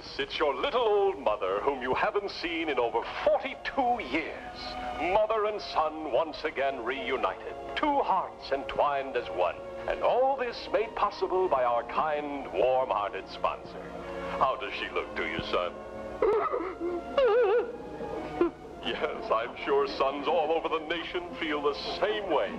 Yes, it's your little old mother whom you haven't seen in over 42 years. Mother and son once again reunited. Two hearts entwined as one. And all this made possible by our kind, warm-hearted sponsor. How does she look to you, son? Yes, I'm sure sons all over the nation feel the same way.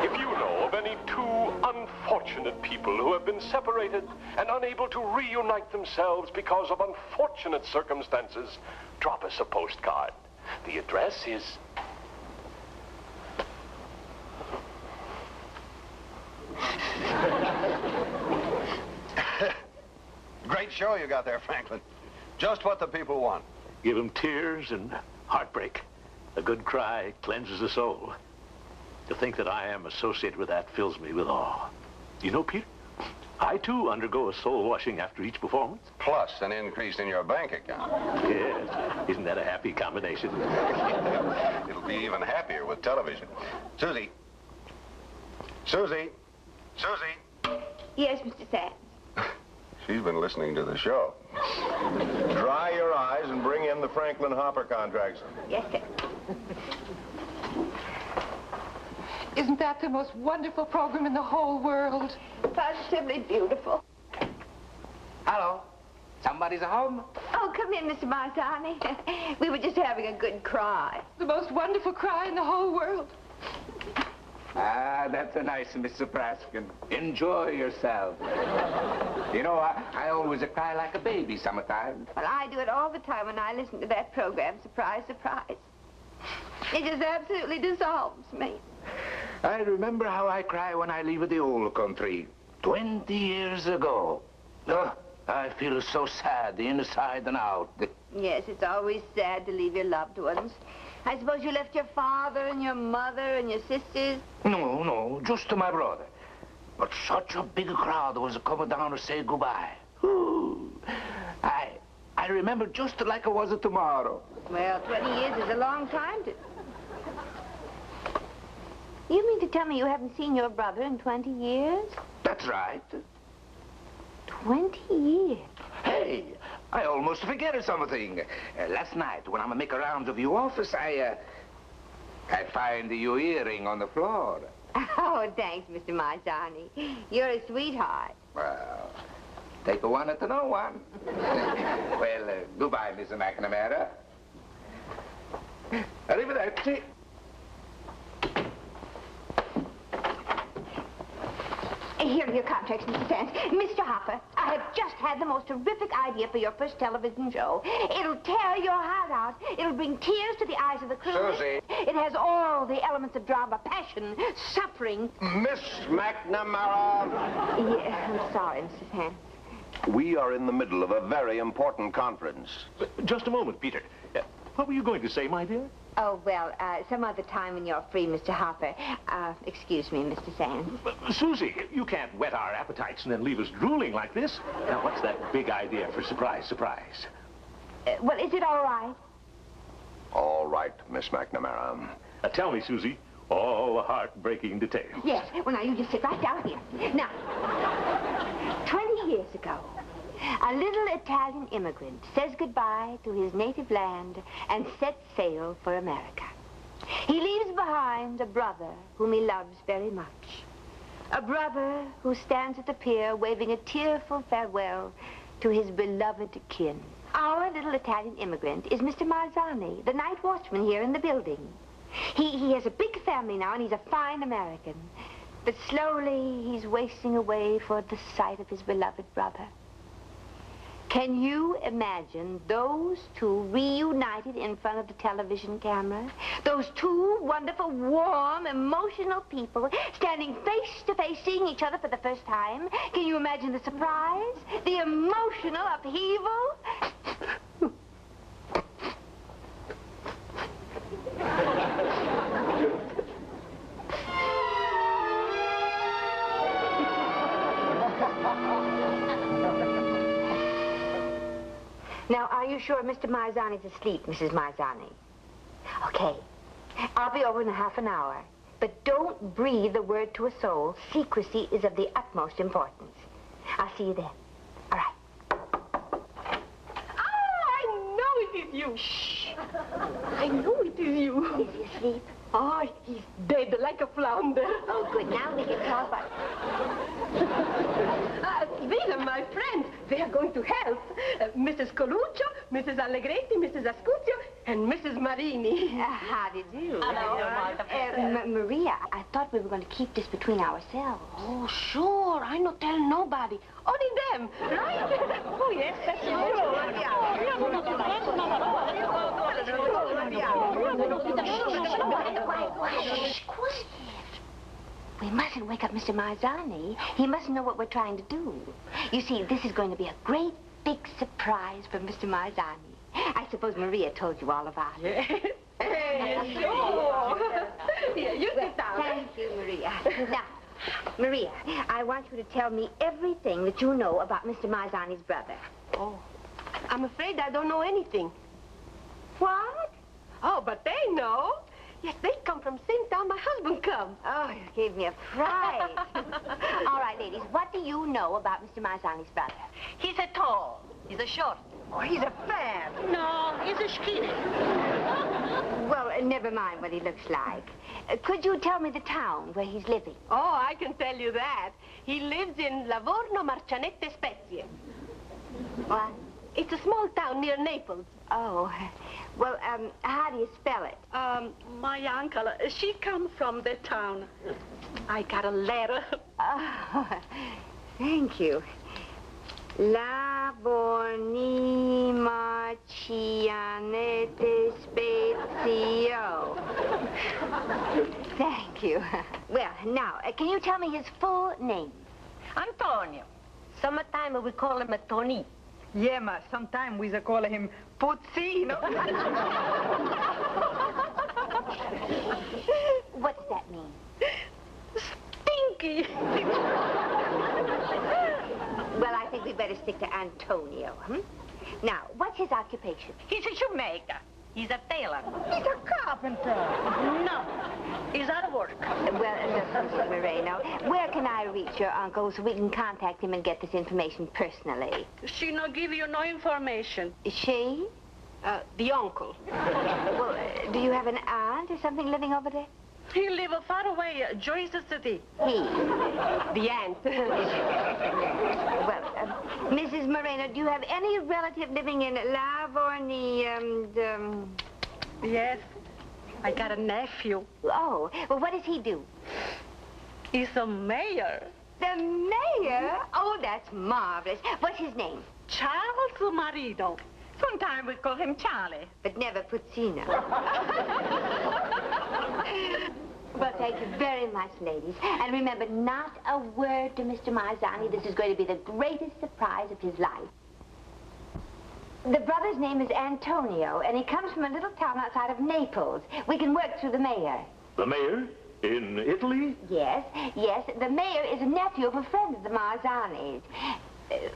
If you know of any two unfortunate people who have been separated and unable to reunite themselves because of unfortunate circumstances, drop us a postcard. The address is... Great show you got there, Franklin. Just what the people want. Give them tears and heartbreak. A good cry cleanses the soul. To think that I am associated with that fills me with awe. You know, Peter, I too undergo a soul washing after each performance. Plus an increase in your bank account. Yes. Isn't that a happy combination? It'll be even happier with television. Susie. Susie. Susie. Yes, Mr. Sands. She's been listening to the show. Dry your eyes and bring in the Franklin Hopper contracts. Yes, sir. Isn't that the most wonderful program in the whole world? Positively beautiful. Hello. Somebody's at home? Oh, come in, Mr. Marzani. We were just having a good cry. The most wonderful cry in the whole world. Ah, that's a nice Mr. Praskin. Enjoy yourself. You know, I always cry like a baby summertime. Well, I do it all the time when I listen to that program, Surprise, Surprise. It just absolutely dissolves me. I remember how I cry when I leave the old country 20 years ago. Oh, I feel so sad, the inside and out. Yes, it's always sad to leave your loved ones. I suppose you left your father and your mother and your sisters? No, just to my brother. But such a big crowd was coming down to say goodbye. Ooh, I remember just like it was tomorrow. Well, 20 years is a long time to... You mean to tell me you haven't seen your brother in 20 years? That's right. 20 years? Hey, I almost forget something. Last night, when I'm making rounds of your office, I find your earring on the floor. Oh, thanks, Mr. Marzani. You're a sweetheart. Well, take a one to know one. Well, goodbye, Mrs. McNamara. Arrivederci. Here are your contracts, Mr. Sands. Mr. Hopper, I have just had the most terrific idea for your first television show. It'll tear your heart out. It'll bring tears to the eyes of the crew. Susie. It has all the elements of drama, passion, suffering. Miss McNamara. Yeah, I'm sorry, Mr. Sands. We are in the middle of a very important conference. Just a moment, Peter. What were you going to say, my dear? Oh, well, some other time when you're free, Mr. Hopper. Excuse me, Mr. Sands. Susie, you can't whet our appetites and then leave us drooling like this. Now, what's that big idea for surprise, surprise? Well, is it all right? All right, Miss McNamara. Tell me, Susie, all the heartbreaking details. Yes. Well, now, you just sit right down here. Now, 20 years ago, a little Italian immigrant says goodbye to his native land and sets sail for America. He leaves behind a brother whom he loves very much. A brother who stands at the pier waving a tearful farewell to his beloved kin. Our little Italian immigrant is Mr. Marzani, the night watchman here in the building. He has a big family now, and he's a fine American. But slowly, he's wasting away for the sight of his beloved brother. Can you imagine those two reunited in front of the television camera? Those two wonderful, warm, emotional people standing face to face, seeing each other for the first time? Can you imagine the surprise? The emotional upheaval? Now, are you sure Mr. Marzani's asleep, Mrs. Marzani? Okay. I'll be over in half an hour. But don't breathe a word to a soul. Secrecy is of the utmost importance. I'll see you then. All right. you. Shh. I know it is you. Is he asleep? Oh, he's dead like a flounder. Oh, good. Now we can talk about... These are my friends. They are going to help. Mrs. Coluccio, Mrs. Allegretti, Mrs. Ascuzio, and Mrs. Marini. How do you do? Hello. Maria, I thought we were going to keep this between ourselves. Oh, sure. I not tell nobody. Only them, right? Oh, yes, that's Quiet. We mustn't wake up Mr. Marzani. He mustn't know what we're trying to do. You see, this is going to be a great big surprise for Mr. Marzani. I suppose Maria told you all about it. Yes, sure. Yeah, you sit down. Thank you, Maria. Now, Maria, I want you to tell me everything that you know about Mr. Marzani's brother. Oh, I'm afraid I don't know anything. What? Oh, but they know. Yes, they come from same town my husband come. Oh, you gave me a fright. All right, ladies, what do you know about Mr. Marzani's brother? He's a tall. He's a short. Oh, he's a fan. No, he's a skinny. Well, never mind what he looks like. Could you tell me the town where he's living? Oh, I can tell you that. He lives in Livorno Marcianette Spezie. What? It's a small town near Naples. Oh, well, how do you spell it? My uncle, she come from the town. I got a letter. Oh, thank you. Livorno Marcianette Spezio. Thank you. Well, now, can you tell me his full name? Antonio. Summertime we call him a Tony. Yeah, ma, sometimes we call him Puzzino. What does that mean? Stinky. Well, I think we better stick to Antonio, Now, what's his occupation? He's a shoemaker. He's a tailor. He's a carpenter. No, he's out of work. Well, look, Mrs. Moreno, where can I reach your uncle so we can contact him and get this information personally? She not give you no information. Is she? The uncle. Well, do you have an aunt or something living over there? He live far away, Jersey City. He. The aunt. Well, Mrs. Moreno, do you have any relative living in Livorno, Yes, I got a nephew. Oh, well, what does he do? He's a mayor. The mayor? Oh, that's marvelous. What's his name? Charles Marino. Sometimes we call him Charlie. But never Puccino. Well, thank you very much, ladies. And remember, not a word to Mr. Marzani. This is going to be the greatest surprise of his life. The brother's name is Antonio, and he comes from a little town outside of Naples. We can work through the mayor. The mayor? In Italy? Yes, yes. The mayor is a nephew of a friend of the Marzanis.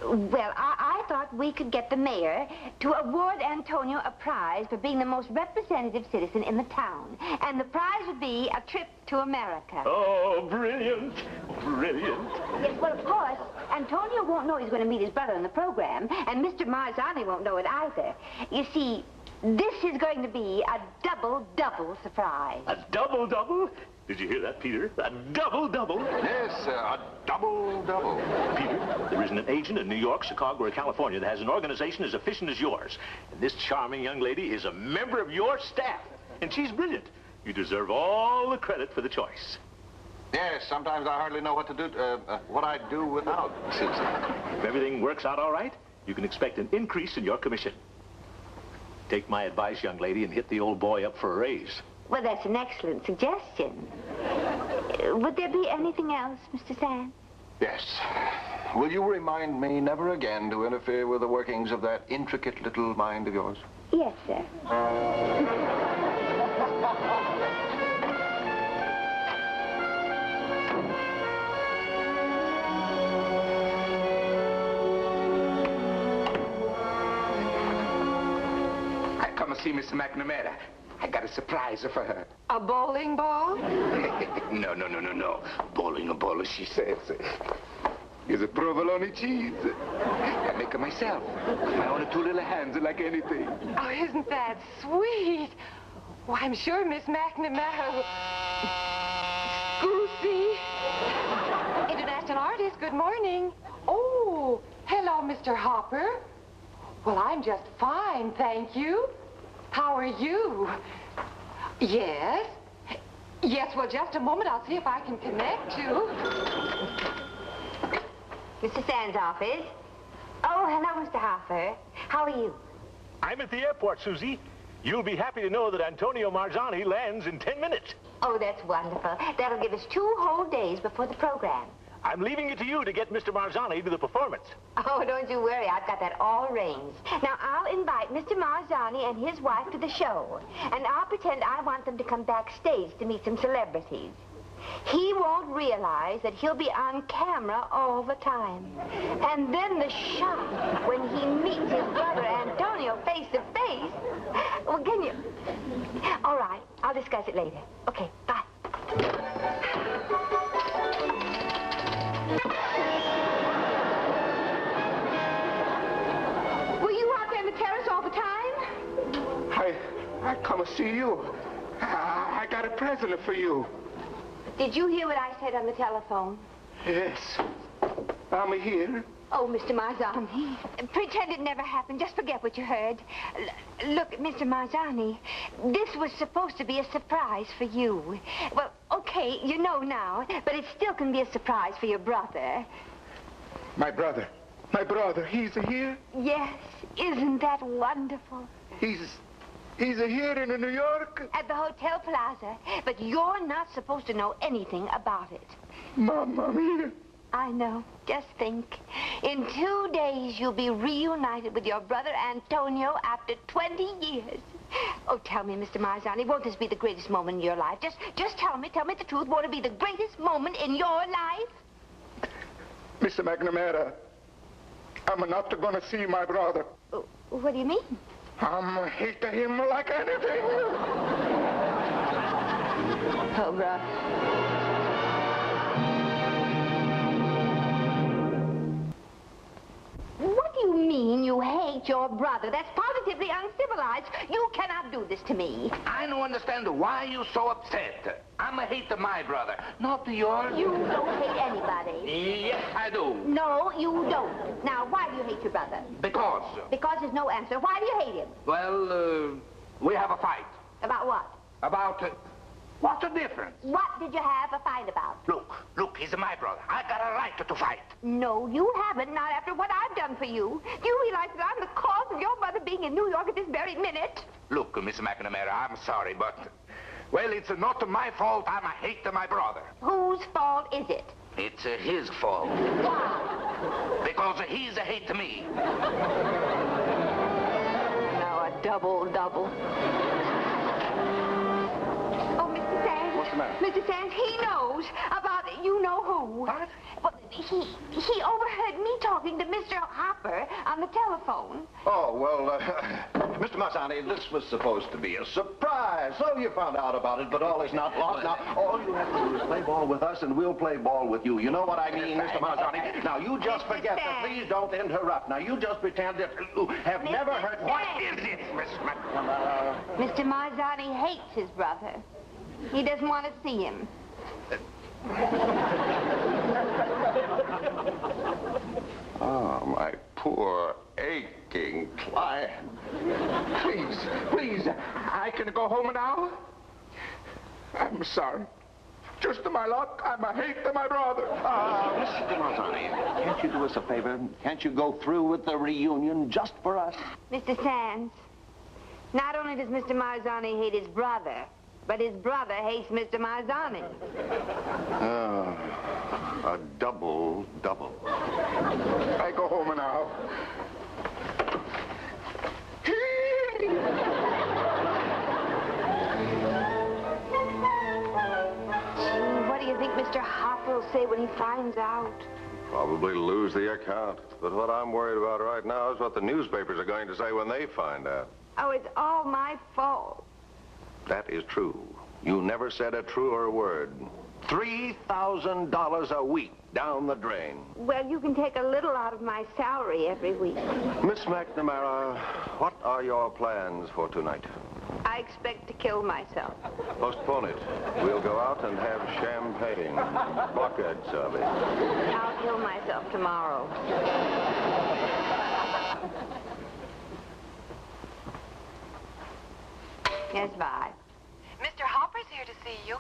Well, I thought we could get the mayor to award Antonio a prize for being the most representative citizen in the town. And the prize would be a trip to America. Oh, brilliant. Brilliant. Yes, well, of course, Antonio won't know he's going to meet his brother in the program, and Mr. Marzani won't know it either. You see, this is going to be a double surprise. A double? Did you hear that, Peter? A double. Yes, a double. Peter, there isn't an agent in New York, Chicago, or California that has an organization as efficient as yours. And this charming young lady is a member of your staff. And she's brilliant. You deserve all the credit for the choice. Yes, sometimes I hardly know what to do, what I'd do without Susan. If everything works out all right, you can expect an increase in your commission. Take my advice, young lady, and hit the old boy up for a raise. Well, that's an excellent suggestion. Would there be anything else, Mr. Sand? Yes. Will you remind me never again to interfere with the workings of that intricate little mind of yours? Yes, sir. I come to see Mr. McNamara. I got a surprise for her. A bowling ball? No. Bowling a ball, she says. is a provolone cheese. I make it myself. My own two little hands are like anything. Oh, isn't that sweet? Well, I'm sure Miss McNamara... Goosey. International artist, good morning. Oh, hello, Mr. Hopper. Well, I'm just fine, thank you. How are you? Yes? Yes, well, just a moment. I'll see if I can connect you. Mr. Sands' office. Oh, hello, Mr. Hopper. How are you? I'm at the airport, Susie. You'll be happy to know that Antonio Marzani lands in 10 minutes. Oh, that's wonderful. That'll give us 2 whole days before the program. I'm leaving it to you to get Mr. Marzani to the performance. Oh, don't you worry. I've got that all arranged. Now, I'll invite Mr. Marzani and his wife to the show. And I'll pretend I want them to come backstage to meet some celebrities. He won't realize that he'll be on camera all the time. And then the shock when he meets his brother Antonio face to face. Well, can you... All right. I'll discuss it later. Okay, bye. Were you out there on the terrace all the time? I come to see you. I got a present for you. Did you hear what I said on the telephone? Yes. I'm here. Oh, Mr. Marzani, pretend it never happened. Just forget what you heard. Look, Mr. Marzani, this was supposed to be a surprise for you. Well, okay, you know now, but it still can be a surprise for your brother. My brother, he's here? Yes, isn't that wonderful? He's here in New York? At the Hotel Plaza, but you're not supposed to know anything about it. Mamma mia. I know. Just think. In 2 days, you'll be reunited with your brother Antonio after 20 years. Oh, tell me, Mr. Marzani, won't this be the greatest moment in your life? Just tell me the truth. Won't it be the greatest moment in your life? Mr. McNamara, I'm not going to see my brother. What do you mean? I'm hate him like anything. Oh, brother. What do you mean you hate your brother? That's positively uncivilized. You cannot do this to me. I don't understand why you so upset. I'm a hate my brother, not yours. You don't hate anybody. Yes, I do. No, you don't. Now, why do you hate your brother? Because. Because is no answer. Why do you hate him? Well, we have a fight. About what? About... what's the difference? What did you have a fight about? Look, he's my brother. I got a right to fight. No, you haven't, not after what I've done for you. Do you realize that I'm the cause of your brother being in New York at this very minute? Look, Miss McNamara, I'm sorry, but... well, it's not my fault. I'm a hate my brother. Whose fault is it? It's his fault. Why? Because he's a hate me. Now, a double. What's the matter? Mr. Sands, he knows about you know who. What? Well, he overheard me talking to Mr. Hopper on the telephone. Oh, well, Mr. Marzani, this was supposed to be a surprise. So you found out about it, but all is not lost. Now, all you have to do is play ball with us, and we'll play ball with you. You know what I mean, Mr. Marzani? Now, you just forget that. Please don't interrupt. Now, you just pretend that you have never heard... What is it, Miss McNamara? Mr. Marzani hates his brother. He doesn't want to see him. Oh, my poor, aching client. Please, I can go home now? I'm sorry. Just to my luck, I'm a hate to my brother. Mr. Marzani, can't you do us a favor? Can't you go through with the reunion just for us? Mr. Sands, not only does Mr. Marzani hate his brother, but his brother hates Mr. Marzani. A double. I go home now. What do you think Mr. Hopper will say when he finds out? Probably lose the account. But what I'm worried about right now is what the newspapers are going to say when they find out. Oh, it's all my fault. That is true. You never said a truer word. $3,000 a week down the drain. Well, you can take a little out of my salary every week. Miss McNamara, what are your plans for tonight? I expect to kill myself. Postpone it. We'll go out and have champagne. Buckets of it. I'll kill myself tomorrow. Yes, bye. Mr. Hopper's here to see you.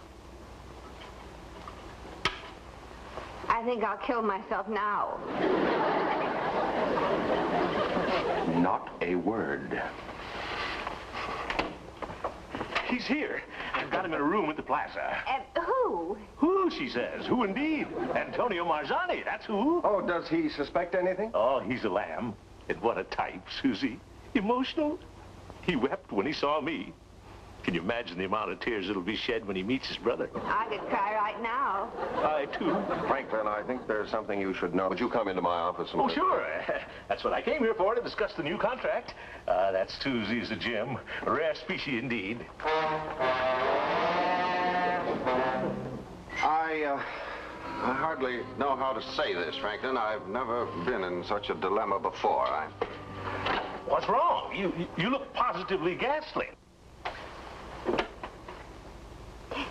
I think I'll kill myself now. Not a word. He's here. I've got him in a room at the plaza. Who? Who, she says. Who indeed? Antonio Marzani, that's who. Oh, does he suspect anything? Oh, he's a lamb. And what a type, Susie. Emotional. He wept when he saw me. Can you imagine the amount of tears that'll be shed when he meets his brother? I could cry right now. I, too. Franklin, I think there's something you should know. Would you come into my office? Oh, sure. That's what I came here for, to discuss the new contract. That's Susie's a gem. A rare species indeed. I hardly know how to say this, Franklin. I've never been in such a dilemma before. What's wrong? You look positively ghastly.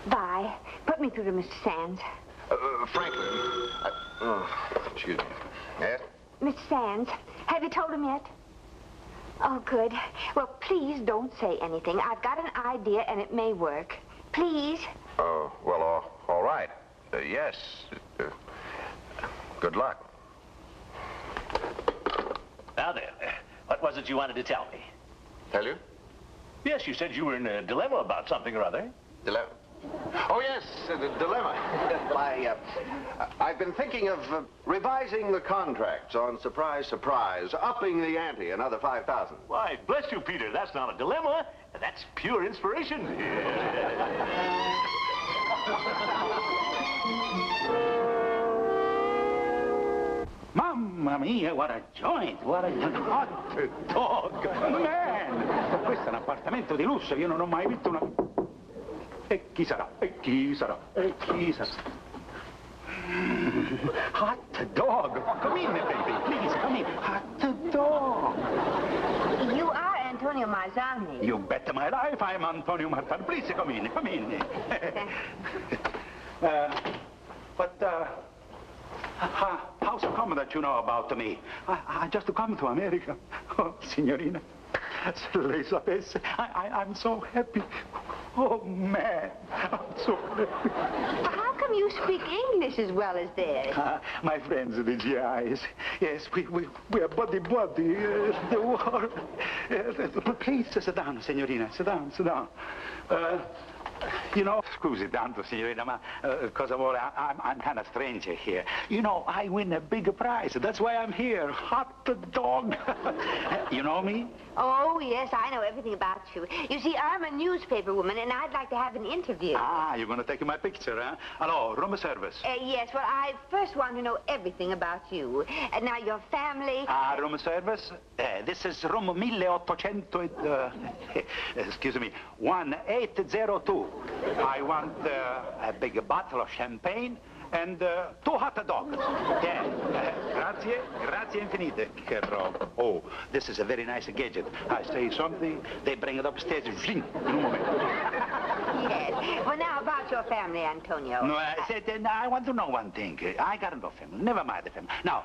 Bye. Put me through to Mr. Sands. Franklin. Excuse me. Yes? Mr. Sands, have you told him yet? Oh, good. Well, please don't say anything. I've got an idea, and it may work. Please. Oh, well, all right. Yes. Good luck. Now then, what was it you wanted to tell me? Tell you? Yes, you said you were in a dilemma about something or other. Dilemma? Oh, yes, the dilemma. Well, I've been thinking of revising the contracts on surprise, surprise, upping the ante another 5,000. Why, bless you, Peter, that's not a dilemma. That's pure inspiration. Mamma mia, what a joint, what a hot dog. Man, questo è un appartamento di lusso, io non ho mai visto una... E chi sarà? E chi sarà? E chi sarà? Hot dog. Come in, baby. Please, come in. Hot dog. You are Antonio Marzani. You bet my life I'm Antonio Marzani. Please, come in, come in. How so come that you know about me? I just come to America. Oh, signorina, se lei sapesse, I'm so happy. Oh, man, I'm so happy. How come you speak English as well as this? My friends, the GIs. Yes, we are buddy. The war. Please, sit down, signorina. Sit down. You know, scusi tanto, signorina, ma cosa vuole? I'm kind of stranger here. You know, I win a big prize. That's why I'm here. Hot dog. You know me? Oh, yes, I know everything about you. You see, I'm a newspaper woman, and I'd like to have an interview. Ah, you're going to take my picture, huh? Hello, room service. Yes, well, I first want to know everything about you. Now, your family... room service? This is room 1800... excuse me, 1802. I want a big bottle of champagne and 2 hot dogs. Yeah. Grazie infinite, caro. Oh, this is a very nice gadget. I say something, they bring it upstairs, zing, in a moment. Yes. Well, now, about your family, Antonio. No, I said, I want to know one thing. I got no family. Never mind the family. Now,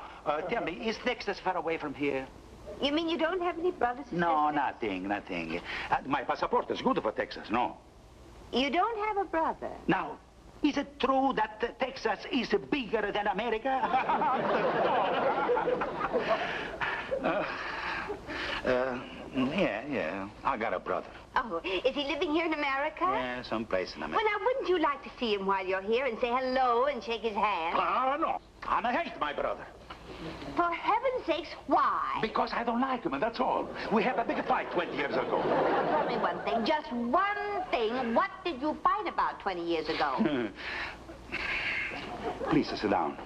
tell me, is Texas far away from here? You mean you don't have any brothers and No, sisters? nothing. My passport is good for Texas, no? You don't have a brother? Now, is it true that Texas is bigger than America? Yeah. I got a brother. Oh, is he living here in America? Yeah, someplace in America. Well, now, wouldn't you like to see him while you're here and say hello and shake his hand? No. I hate my brother. For heaven's sakes, why? Because I don't like him, and that's all. We had a big fight 20 years ago. Tell me one thing, just one thing. What did you fight about 20 years ago? Please sit down.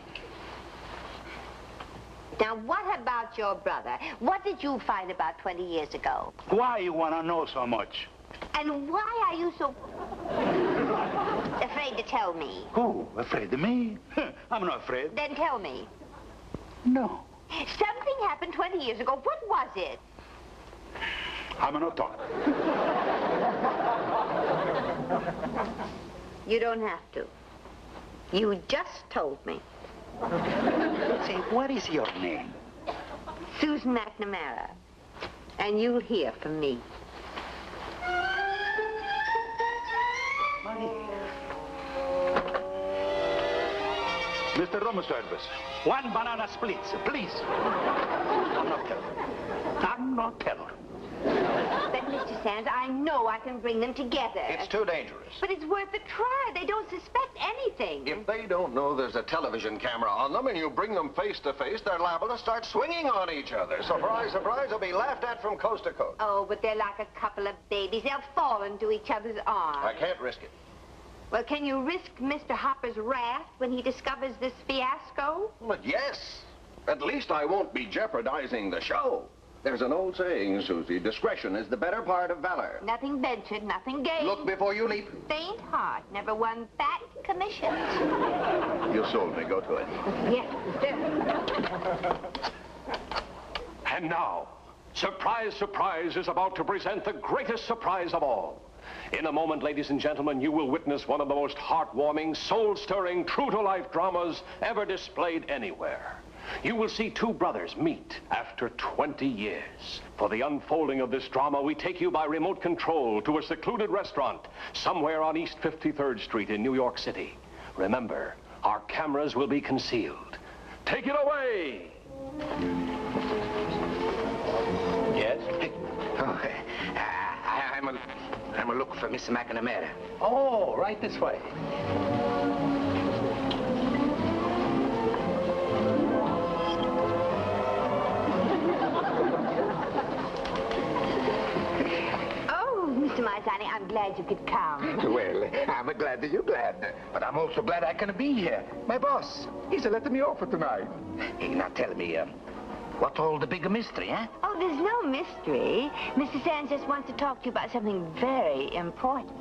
Now, what about your brother? What did you fight about 20 years ago? Why you want to know so much? And why are you so... Afraid to tell me? Who? Afraid of me? I'm not afraid. Then tell me. No. Something happened 20 years ago. What was it? I'm not talking. You don't have to. You just told me. Say, what is your name? Susan McNamara. And you'll hear from me. Mr. Room Service, 1 banana split, please. I'm not telling. I'm not telling. But, Mr. Sands, I know I can bring them together. It's too dangerous. But it's worth a try. They don't suspect anything. If they don't know there's a television camera on them and you bring them face to face, they're liable to start swinging on each other. Surprise, surprise, they'll be laughed at from coast to coast. Oh, but they're like a couple of babies. They'll fall into each other's arms. I can't risk it. Well, can you risk Mr. Hopper's wrath when he discovers this fiasco? But yes. At least I won't be jeopardizing the show. There's an old saying, Susie, discretion is the better part of valor. Nothing ventured, nothing gained. Look before you leap. Faint heart never won fat commissions. You sold me. Go to it. Yes, sir. And now, Surprise, Surprise is about to present the greatest surprise of all. In a moment, ladies and gentlemen, you will witness one of the most heartwarming, soul-stirring, true-to-life dramas ever displayed anywhere. You will see two brothers meet after 20 years. For the unfolding of this drama, we take you by remote control to a secluded restaurant somewhere on East 53rd Street in New York City. Remember, our cameras will be concealed. Take it away! Yes? Oh, I'm a look for Miss McNamara. Oh, right this way. Oh, Mr. Marzani, I'm glad you could come. Well, I'm glad that you're glad. But I'm also glad I can be here. My boss, he's letting me off for tonight. Hey, now tell me, what all the big mystery, huh? Oh, there's no mystery. Mr. Sands just wants to talk to you about something very important.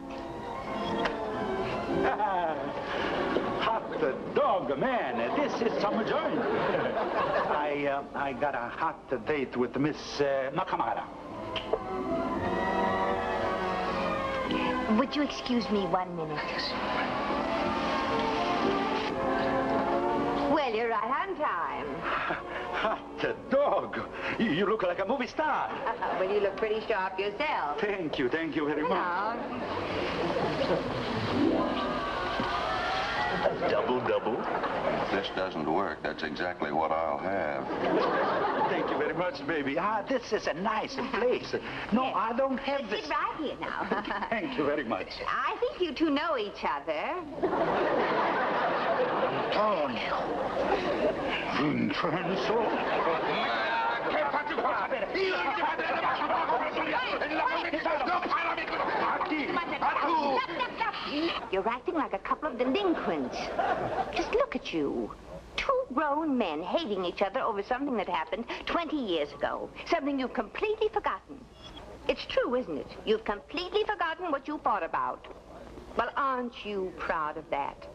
Hot dog, man. This is some joint. I got a hot date with Miss McNamara. Would you excuse me 1 minute? Well, you're right on time. Hot dog. You look like a movie star. Well, you look pretty sharp yourself. Thank you very much. Double. If this doesn't work, that's exactly what I'll have. Thank you very much, baby. This is a nice place. No, Yes. I don't have this. Sit right here now. Thank you very much. I think you two know each other. Antonio. Vincenzo. You're acting like a couple of delinquents. Just look at you. Two grown men hating each other over something that happened 20 years ago. Something you've completely forgotten. It's true, isn't it? You've completely forgotten what you fought about. Well, aren't you proud of that?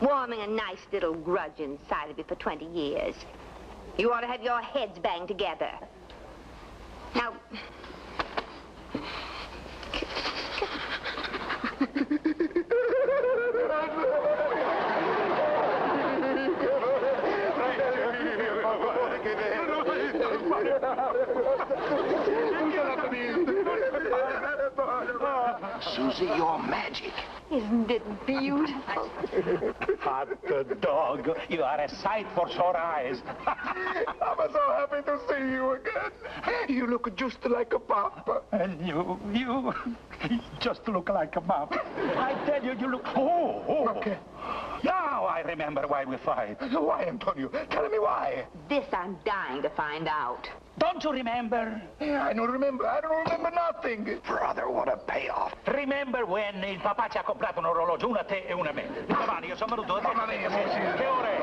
Warming a nice little grudge inside of you for 20 years. You ought to have your heads banged together. Now... Susie, you're magic. Isn't it beautiful? Hot dog. You are a sight for sore eyes. I'm so happy to see you again. You look just like a papa. And you just look like a mom. I tell you, you look... Oh. Okay. Now I remember why we fight. Why, Antonio? Tell me why. This I'm dying to find out. Don't you remember? I don't remember nothing. Brother, what a payoff. Remember when il papà ci ha comprato un orologio, una a te e una a me. Domani io sono venuto... Mamma mia, sì. Che ore è?